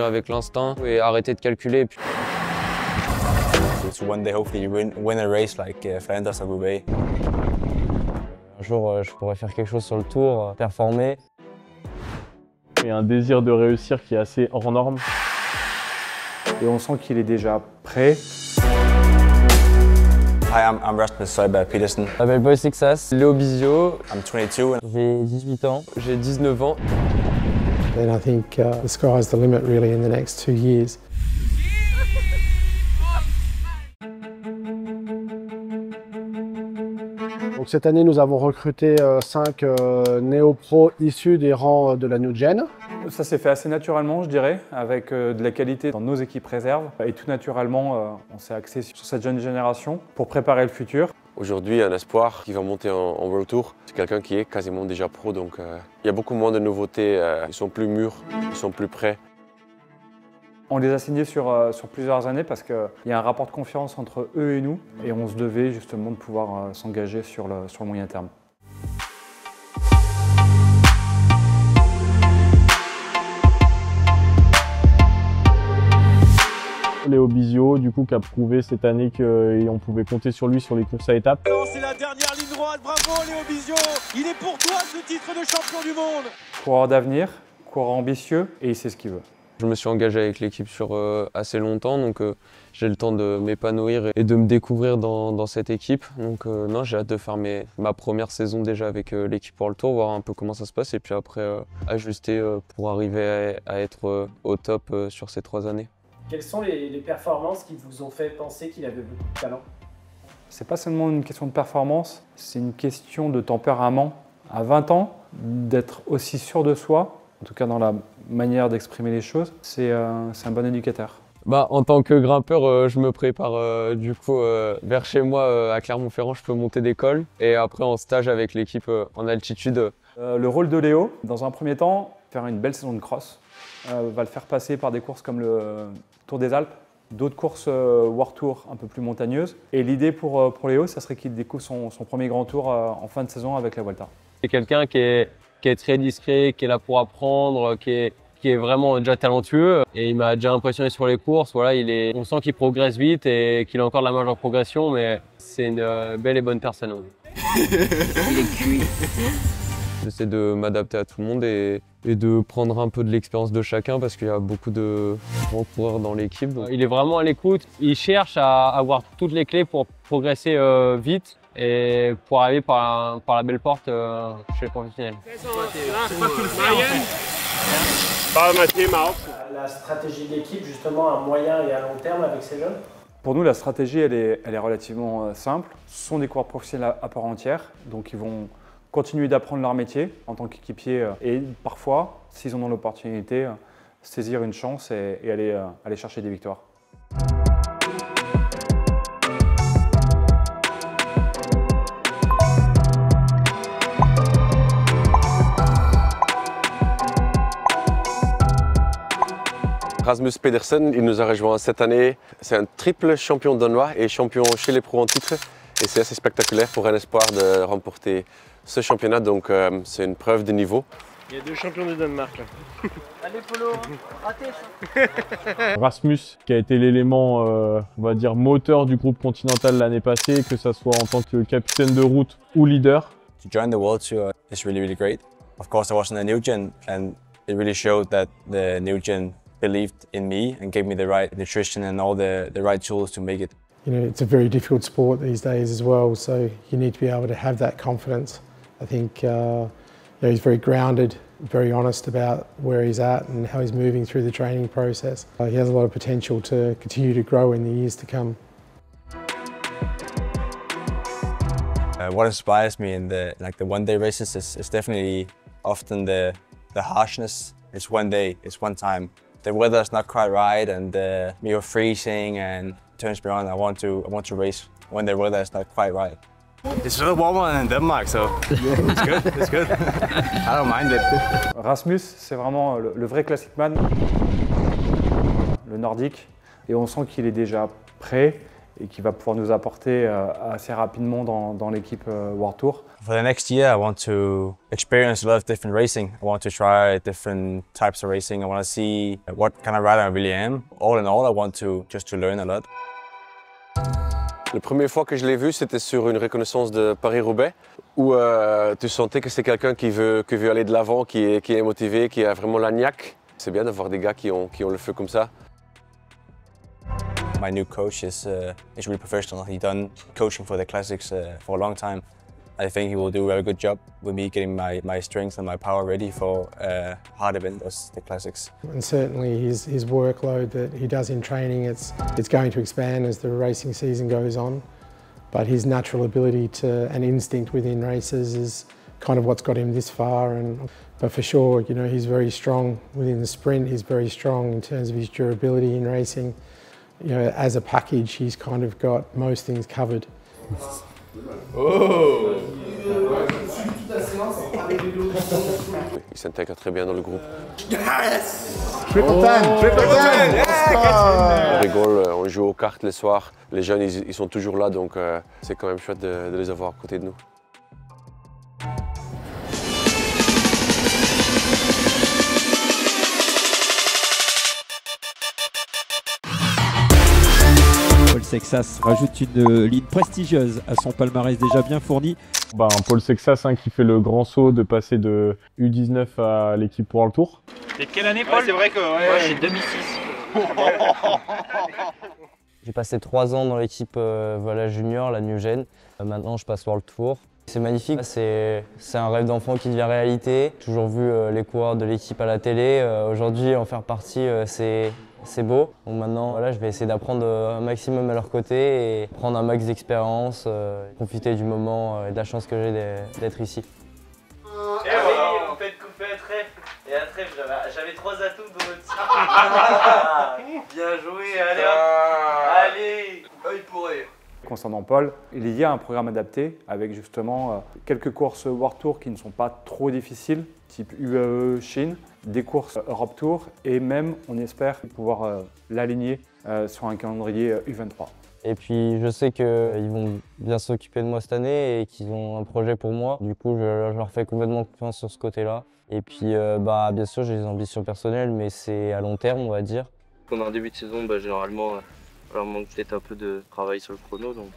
courir avec l'instinct et arrêter de calculer. So one day, hopefully, you win a race like Flanders or Roubaix. Un jour, je pourrais faire quelque chose sur le tour, performer. Il y a un désir de réussir qui est assez hors norme. Et on sent qu'il est déjà prêt. Hi, I'm Rasmus Søjberg Petersen. Je m'appelle Boy Sixas, Léo Bizio. I'm 22. J'ai 18 ans, j'ai 19 ans. And I think the sky's the limit really in the next 2 years. Donc cette année, nous avons recruté 5 néo-pros issus des rangs de la New Gen. Ça s'est fait assez naturellement, je dirais, avec de la qualité dans nos équipes réserves. Et tout naturellement, on s'est axé sur cette jeune génération pour préparer le futur. Aujourd'hui, un espoir qui va monter en World Tour, c'est quelqu'un qui est quasiment déjà pro, donc il y a beaucoup moins de nouveautés, ils sont plus mûrs, ils sont plus prêts. On les a signés sur plusieurs années parce qu'il y a un rapport de confiance entre eux et nous, et on se devait justement de pouvoir s'engager sur le moyen terme. Léo Bizio, du coup, qui a prouvé cette année qu'on pouvait compter sur lui sur les courses à étapes. C'est la dernière ligne droite, bravo Léo Bizio. Il est pour toi ce titre de champion du monde. Coureur d'avenir, coureur ambitieux, et il sait ce qu'il veut. Je me suis engagé avec l'équipe sur assez longtemps, donc j'ai le temps de m'épanouir et de me découvrir dans cette équipe. Donc non, j'ai hâte de faire ma première saison déjà avec l'équipe World Tour, voir un peu comment ça se passe et puis après ajuster pour arriver à être au top sur ces 3 années. Quelles sont les performances qui vous ont fait penser qu'il avait beaucoup de talent? C'est pas seulement une question de performance, c'est une question de tempérament. À 20 ans, d'être aussi sûr de soi, en tout cas dans la manière d'exprimer les choses, c'est un bon indicateur. En tant que grimpeur, je me prépare du coup vers chez moi à Clermont-Ferrand, je peux monter des cols et après en stage avec l'équipe en altitude. Le rôle de Léo, dans un premier temps, faire une belle saison de cross, va le faire passer par des courses comme le Tour des Alpes, d'autres courses World Tour un peu plus montagneuses. Et l'idée pour Léo, ça serait qu'il découvre son premier grand tour en fin de saison avec la Vuelta. C'est quelqu'un qui est très discret, qui est là pour apprendre, qui est vraiment déjà talentueux et il m'a déjà impressionné sur les courses. Voilà, on sent qu'il progresse vite et qu'il a encore de la marge en progression, mais c'est une belle et bonne personne. Il est cuit. J'essaie de m'adapter à tout le monde et de prendre un peu de l'expérience de chacun parce qu'il y a beaucoup de grands coureurs dans l'équipe. Il est vraiment à l'écoute, il cherche à avoir toutes les clés pour progresser vite et pour arriver par la belle porte chez les professionnels. La stratégie de l'équipe, justement, à moyen et à long terme avec ces jeunes? Pour nous, la stratégie, elle est relativement simple. Ce sont des coureurs professionnels à part entière, donc ils vont continuer d'apprendre leur métier en tant qu'équipier et parfois, s'ils en ont l'opportunité, saisir une chance et aller chercher des victoires. Rasmus Pedersen, il nous a rejoint cette année. C'est un triple champion danois et champion chez les pros en titre. Et c'est assez spectaculaire pour un espoir de remporter ce championnat, donc c'est une preuve de niveau. Il y a 2 champions du Danemark là. Allez Polo, raté. Rasmus, qui a été l'élément, on va dire, moteur du groupe Continental l'année passée, que ce soit en tant que capitaine de route ou leader. To join the World Tour is really, really great. Of course, I wasn't a New Gen, and it really showed that the New Gen believed in me and gave me the right nutrition and all the right tools to make it. You know, it's a very difficult sport these days as well, so you need to be able to have that confidence. I think he's very grounded, very honest about where he's at and how he's moving through the training process. He has a lot of potential to continue to grow in the years to come. What inspires me in the one-day races is definitely often the harshness. It's one day, it's one time. The weather's not quite right, and you're freezing, and turns me on. I want to race when the weather is not quite right. It's a little warmer than Denmark, so it's good. It's good. I don't mind it. Rasmus, c'est vraiment le vrai classic man, le nordique, et on sent qu'il est déjà prêt et qu'il va pouvoir nous apporter assez rapidement dans l'équipe World Tour. For the next year, I want to experience a lot of different racing. I want to try different types of racing. I want to see what kind of rider I really am. All in all, I want to just learn a lot. La première fois que je l'ai vu, c'était sur une reconnaissance de Paris-Roubaix, où tu sentais que c'est quelqu'un qui veut aller de l'avant, qui est motivé, qui a vraiment la niaque. C'est bien d'avoir des gars qui ont le feu comme ça. My new coach is really professional. He's done coaching for the classics for a long time. I think he will do a very good job with me getting my strength and my power ready for a hard event as the classics. And certainly his workload that he does in training, it's going to expand as the racing season goes on. But his natural ability and instinct within races is kind of what's got him this far. But for sure, you know, he's very strong within the sprint. He's very strong in terms of his durability in racing. You know, as a package, he's kind of got most things covered. Oh! Il s'intègre très bien dans le groupe. Yes! Triple 10! Triple 10! On rigole, on joue aux cartes les soirs. Les jeunes, ils sont toujours là, donc c'est quand même chouette de les avoir à côté de nous. Paul Sexas rajoute une ligne prestigieuse à son palmarès déjà bien fourni. Paul Sexas qui fait le grand saut de passer de U19 à l'équipe World Tour. T'es de quelle année, Paul? C'est vrai que... Moi, j'ai 2006. J'ai passé 3 ans dans l'équipe voilà, junior, la New Gen. Maintenant, je passe World Tour. C'est magnifique, c'est un rêve d'enfant qui devient réalité. J'ai toujours vu les coureurs de l'équipe à la télé. Aujourd'hui, en faire partie, c'est beau. Donc maintenant, voilà, je vais essayer d'apprendre un maximum à leur côté et prendre un max d'expérience, profiter du moment et de la chance que j'ai d'être ici. Et voilà, on fait couper à trèfle. Et à trèfle, j'avais 3 atouts dans notre team. Bien joué, allez hop. Allez, il pourrait. Concernant Paul, il y a un programme adapté avec justement quelques courses World Tour qui ne sont pas trop difficiles, type UAE Chine, des courses Europe Tour et même, on espère, pouvoir l'aligner sur un calendrier U23. Et puis je sais qu'ils vont bien s'occuper de moi cette année et qu'ils ont un projet pour moi. Du coup, je leur fais complètement confiance sur ce côté-là. Et puis bien sûr, j'ai des ambitions personnelles, mais c'est à long terme, on va dire. Pendant un début de saison, généralement, alors, il manque peut-être un peu de travail sur le chrono, donc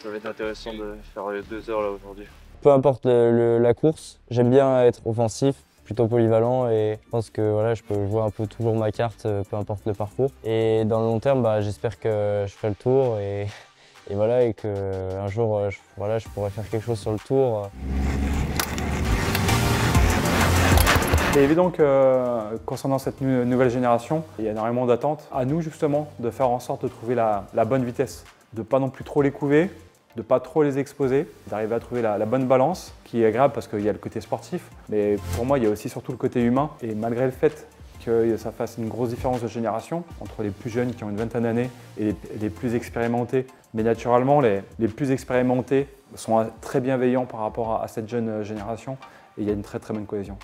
ça va être intéressant de faire 2 heures là aujourd'hui. Peu importe la course, j'aime bien être offensif, plutôt polyvalent et je pense que voilà, je peux jouer un peu toujours ma carte, peu importe le parcours. Et dans le long terme, j'espère que je ferai le tour et voilà, et qu'un jour je pourrai faire quelque chose sur le tour. C'est évident que concernant cette nouvelle génération, il y a énormément d'attentes. À nous justement de faire en sorte de trouver la bonne vitesse, de ne pas non plus trop les couver, de ne pas trop les exposer, d'arriver à trouver la bonne balance qui est agréable parce qu'il y a le côté sportif. Mais pour moi, il y a aussi surtout le côté humain. Et malgré le fait que ça fasse une grosse différence de génération entre les plus jeunes qui ont une vingtaine d'années et les plus expérimentés, mais naturellement, les plus expérimentés sont très bienveillants par rapport à cette jeune génération et il y a une très très bonne cohésion.